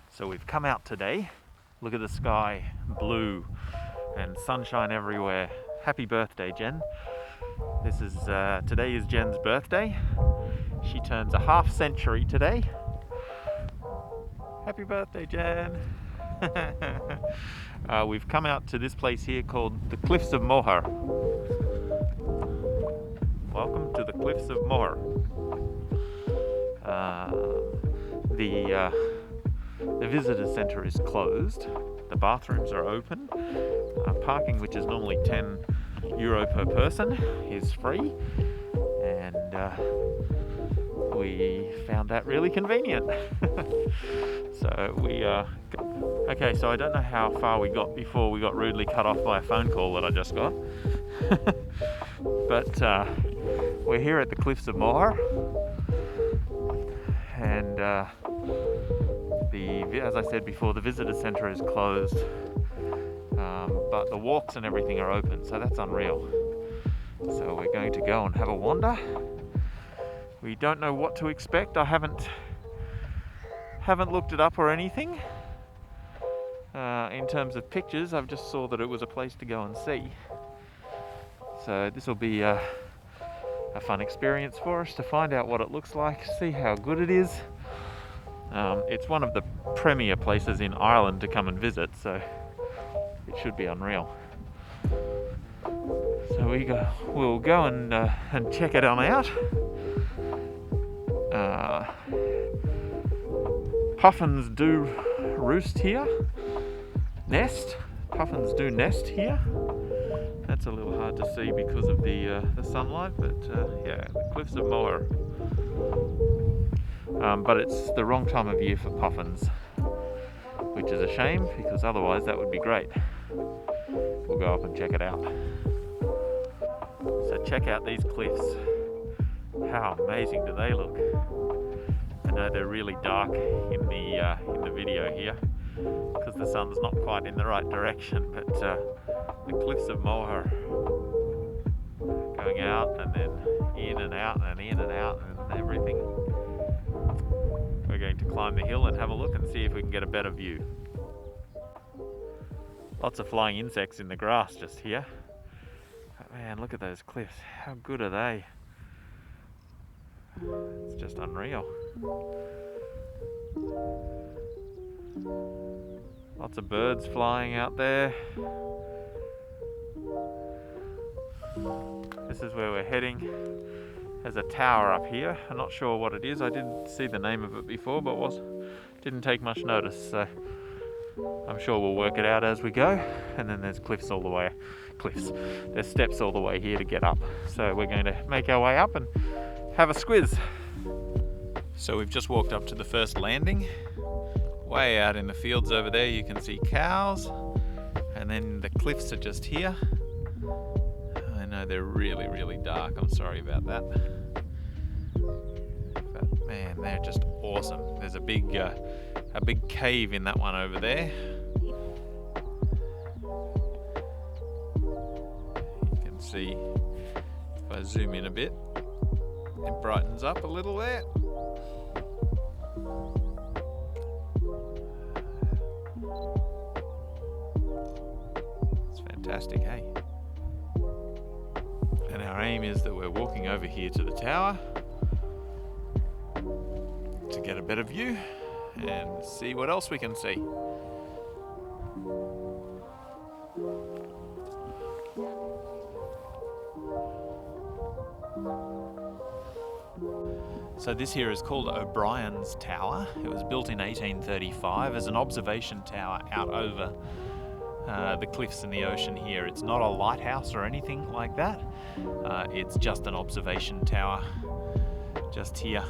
So we've come out today. Look at the sky, blue and sunshine everywhere. Happy birthday, Jen. Today is Jen's birthday. She turns a half century today. Happy birthday, Jen. We've come out to this place here called the Cliffs of Moher. Welcome to the Cliffs of Moher. The visitor centre is closed. The bathrooms are open. Parking, which is normally €10 per person, is free. And we found that really convenient. Okay, so I don't know how far we got before we got rudely cut off by a phone call that I just got. But we're here at the Cliffs of Moher. And as I said before, the visitor centre is closed, but the walks and everything are open, so that's unreal. So we're going to go and have a wander. We don't know what to expect. I haven't looked it up or anything. In terms of pictures, I've just saw that it was a place to go and see. So this will be a fun experience for us to find out what it looks like, see how good it is. It's one of the premier places in Ireland to come and visit, so it should be unreal. So we'll go and check it on out. Puffins do roost here. Puffins do nest here. That's a little hard to see because of the sunlight, but yeah, the Cliffs of Moher. But it's the wrong time of year for puffins, which is a shame because otherwise that would be great. We'll go up and check it out. So check out these cliffs. How amazing do they look? I know they're really dark in the video here because the sun's not quite in the right direction, but the Cliffs of Moher, going out and then in and out and in and out and everything. We're going to climb the hill and have a look and see if we can get a better view. Lots of flying insects in the grass just here. But man, look at those cliffs. How good are they? It's just unreal. Lots of birds flying out there. This is where we're heading. There's a tower up here. I'm not sure what it is. I didn't see the name of it before, but didn't take much notice. So I'm sure we'll work it out as we go. And then there's cliffs all the way. There's steps all the way here to get up. So we're going to make our way up and have a squiz. So we've just walked up to the first landing. Way out in the fields over there you can see cows. And then the cliffs are just here. I know they're really, really dark. I'm sorry about that. But man, they're just awesome. There's a big cave in that one over there. You can see if I zoom in a bit, it brightens up a little there. It's fantastic, hey? And our aim is that we're walking over here to the tower to get a better view and see what else we can see. So this here is called O'Brien's Tower. It was built in 1835 as an observation tower out over the cliffs and the ocean here. It's not a lighthouse or anything like that. It's just an observation tower just here,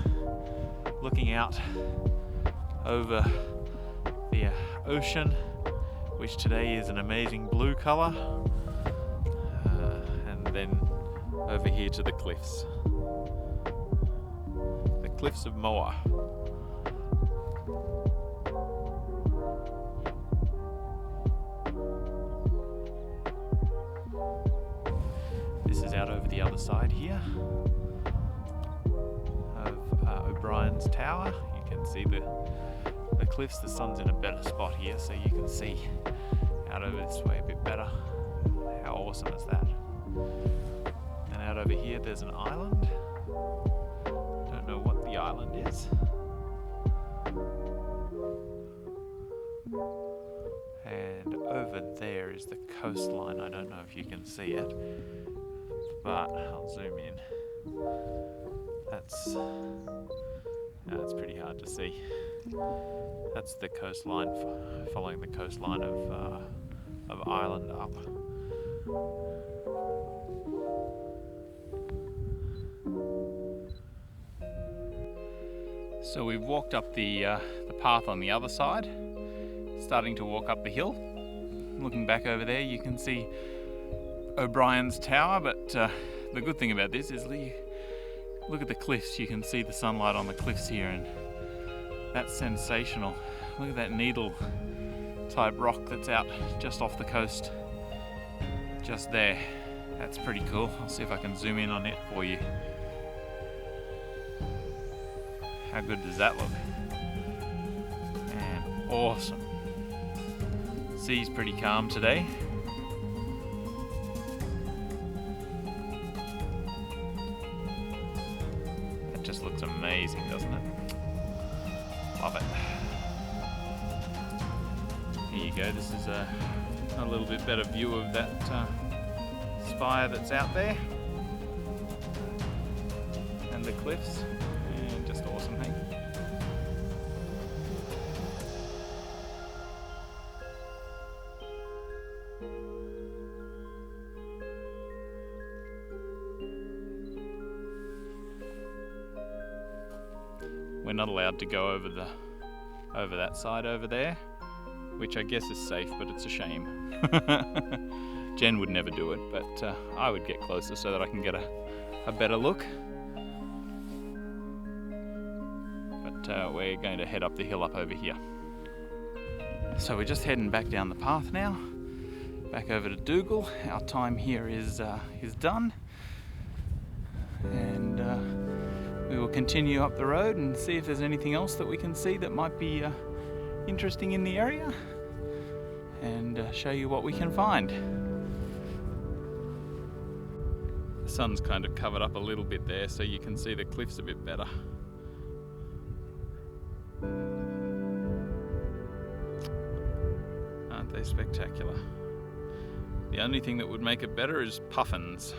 looking out over the ocean, which today is an amazing blue colour, and then over here to the cliffs. The Cliffs of Moher. This is out over the other side here. O'Brien's tower. You can see the cliffs. The sun's in a better spot here, so you can see out over this way a bit better. How awesome is that? And out over here there's an island. Don't know what the island is. And over there is the coastline. I don't know if you can see it, but I'll zoom in. That's pretty hard to see. That's the coastline, following the coastline of Ireland up. So we've walked up the path on the other side, starting to walk up the hill. Looking back over there, you can see O'Brien's tower, but the good thing about this is look at the cliffs. You can see the sunlight on the cliffs here, and that's sensational. Look at that needle type rock that's out just off the coast, just there. That's pretty cool. I'll see if I can zoom in on it for you. How good does that look? And awesome. Sea's pretty calm today. That just looks amazing, doesn't it? Love it. Here you go. This is a little bit better view of that spire that's out there and the cliffs. And just awesome, hey? We're not allowed to go over that side over there, which I guess is safe, but it's a shame. Jen would never do it, but I would get closer so that I can get a better look. But we're going to head up the hill up over here. So we're just heading back down the path now, back over to Dougal. Our time here is done, and we will continue up the road and see if there's anything else that we can see that might be interesting in the area, and show you what we can find. The sun's kind of covered up a little bit there, so you can see the cliffs a bit better. Aren't they spectacular? The only thing that would make it better is puffins.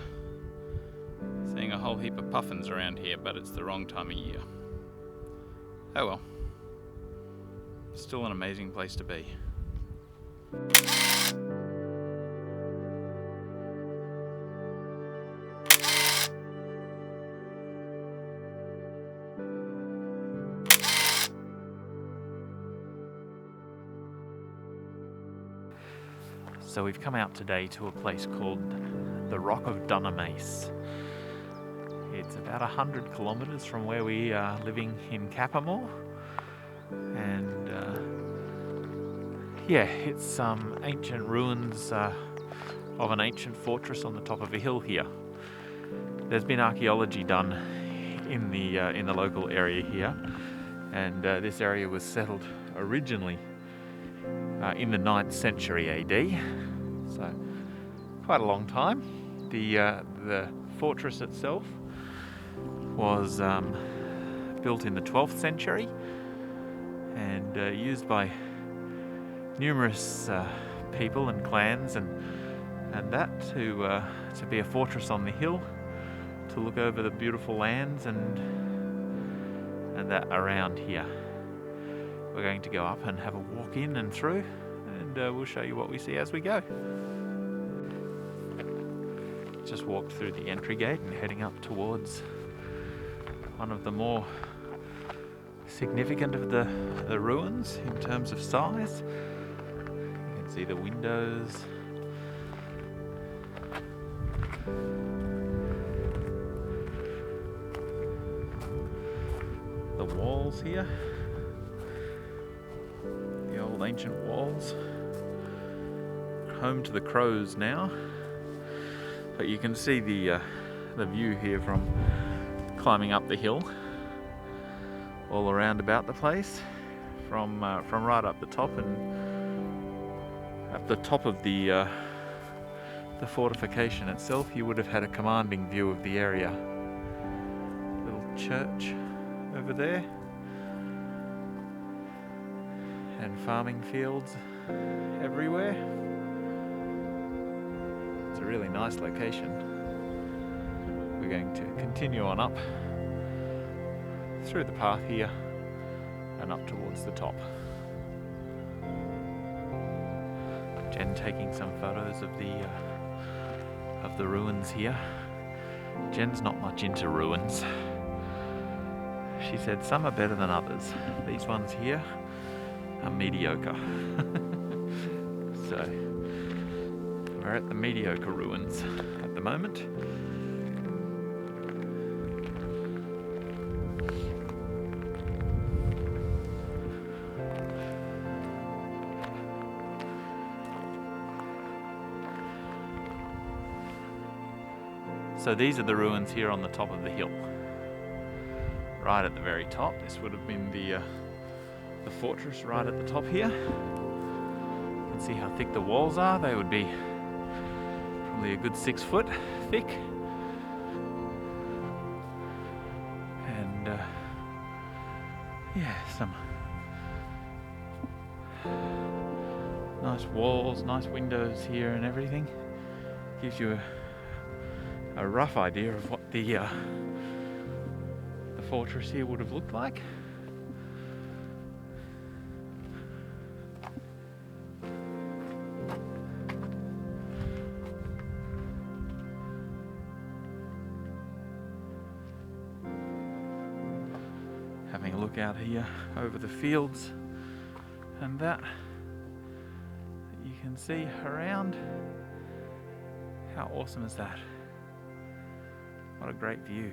Seeing a whole heap of puffins around here, but it's the wrong time of year. Oh well. Still an amazing place to be. So we've come out today to a place called the Rock of Dunamase. It's about 100 kilometres from where we are living in Capamore, and yeah, it's some ancient ruins of an ancient fortress on the top of a hill here. There's been archaeology done in the local area here, and this area was settled originally in the 9th century AD, so quite a long time. The fortress itself was built in the 12th century and used by numerous people and clans and that to be a fortress on the hill, to look over the beautiful lands and that around here. We're going to go up and have a walk in and through, and we'll show you what we see as we go. Just walked through the entry gate and heading up towards one of the more significant of the ruins in terms of size. You can see the windows. The walls here. The old ancient walls. Home to the crows now. But you can see the view here from climbing up the hill. all around about the place, from right up the top, and at the top of the fortification itself, you would have had a commanding view of the area. Little church over there, and farming fields everywhere. It's a really nice location. We're going to continue on up through the path here and up towards the top. Jen taking some photos of the ruins here. Jen's not much into ruins. She said some are better than others. These ones here are mediocre. So we're at the mediocre ruins at the moment. So these are the ruins here on the top of the hill. Right at the very top. This would have been the fortress right at the top here. You can see how thick the walls are. They would be probably a good 6 foot thick. And yeah, some nice walls, nice windows here and everything. Gives you a rough idea of what the fortress here would have looked like. Having a look out here over the fields and that you can see around. How awesome is that? What a great view.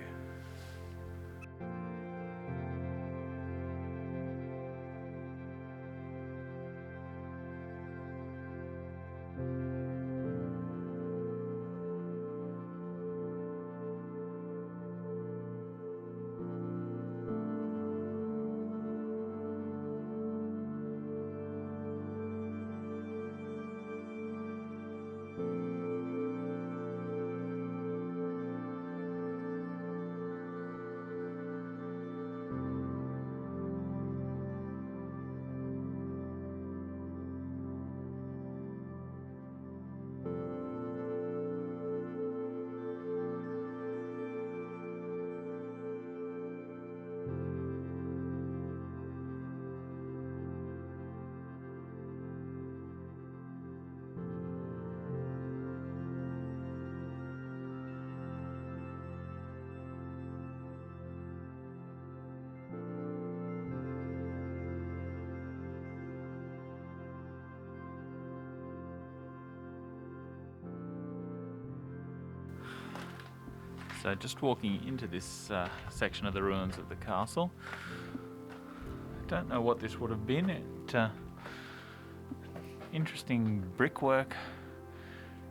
So just walking into this section of the ruins of the castle. I don't know what this would have been. Interesting brickwork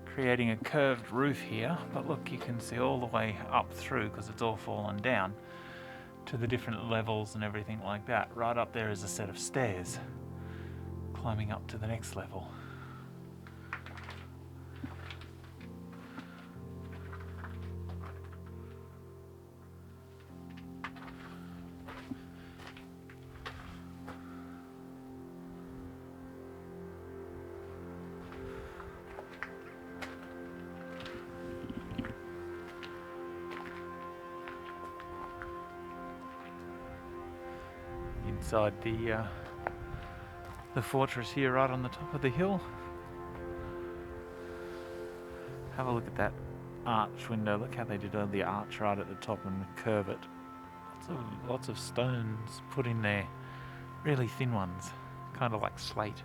creating a curved roof here, but look, you can see all the way up through, because it's all fallen down, to the different levels and everything like that. Right up there is a set of stairs climbing up to the next level. Inside the fortress here, right on the top of the hill. Have a look at that arch window. Look how they did the arch right at the top and curve it. Lots of stones put in there, really thin ones, kind of like slate.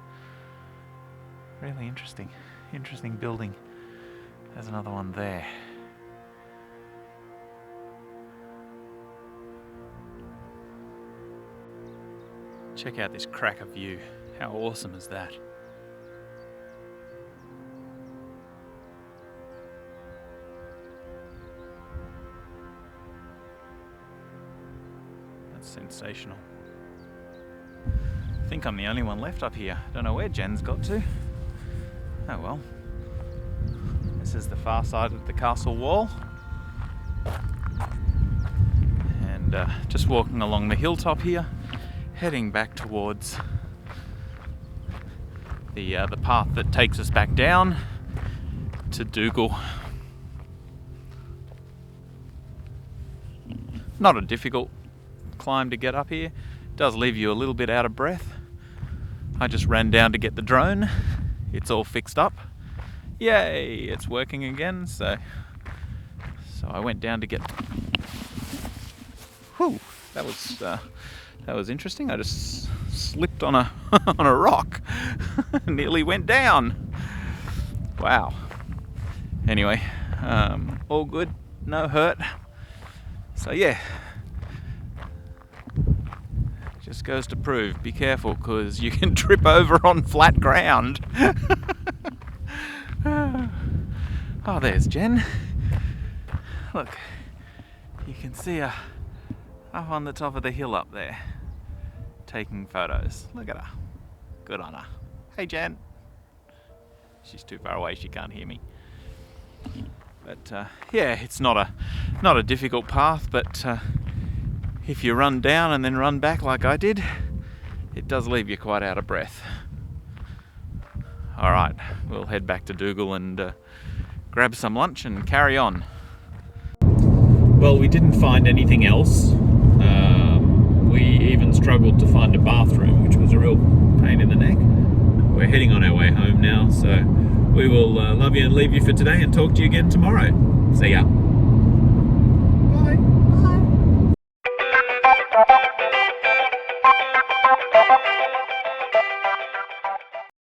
Really interesting building. There's another one there. Check out this cracker view. How awesome is that? That's sensational. I think I'm the only one left up here. Don't know where Jen's got to. Oh well. This is the far side of the castle wall. And just walking along the hilltop here, heading back towards the path that takes us back down to Dougal. Not a difficult climb to get up here. Does leave you a little bit out of breath. I just ran down to get the drone. It's all fixed up. Yay, it's working again. So I went down to get. Whew, that was interesting. I just slipped on a on a rock. Nearly went down. Wow. Anyway, all good, no hurt. So yeah, just goes to prove, be careful, because you can trip over on flat ground. Oh, there's Jen. Look, you can see her up on the top of the hill up there, taking photos. Look at her. Good on her. Hey, Jen. She's too far away, she can't hear me. But yeah, it's not a difficult path, but if you run down and then run back like I did, it does leave you quite out of breath. Alright, we'll head back to Dougal and grab some lunch and carry on. Well, we didn't find anything else. We even struggled to find a bathroom, which was a real pain in the neck. We're heading on our way home now, so we will love you and leave you for today and talk to you again tomorrow. See ya.